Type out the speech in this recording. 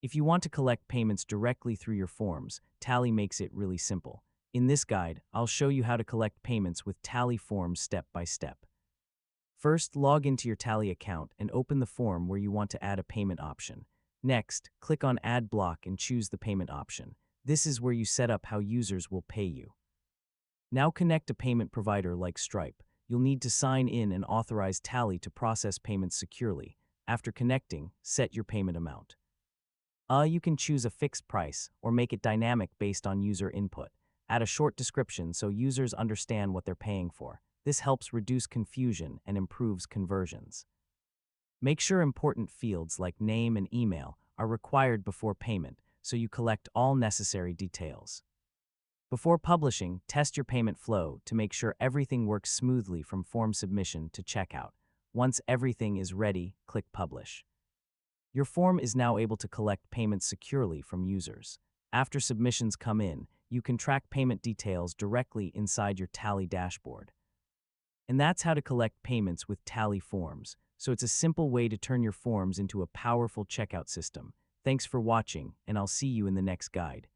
If you want to collect payments directly through your forms, Tally makes it really simple. In this guide, I'll show you how to collect payments with Tally forms step by step. First, log into your Tally account and open the form where you want to add a payment option. Next, click on Add Block and choose the payment option. This is where you set up how users will pay you. Now connect a payment provider like Stripe. You'll need to sign in and authorize Tally to process payments securely. After connecting, set your payment amount. You can choose a fixed price or make it dynamic based on user input. Add a short description so users understand what they're paying for. This helps reduce confusion and improves conversions. Make sure important fields like name and email are required before payment so you collect all necessary details. Before publishing, test your payment flow to make sure everything works smoothly from form submission to checkout. Once everything is ready, click Publish. Your form is now able to collect payments securely from users. After submissions come in, you can track payment details directly inside your Tally dashboard. And that's how to collect payments with Tally forms. So it's a simple way to turn your forms into a powerful checkout system. Thanks for watching, and I'll see you in the next guide.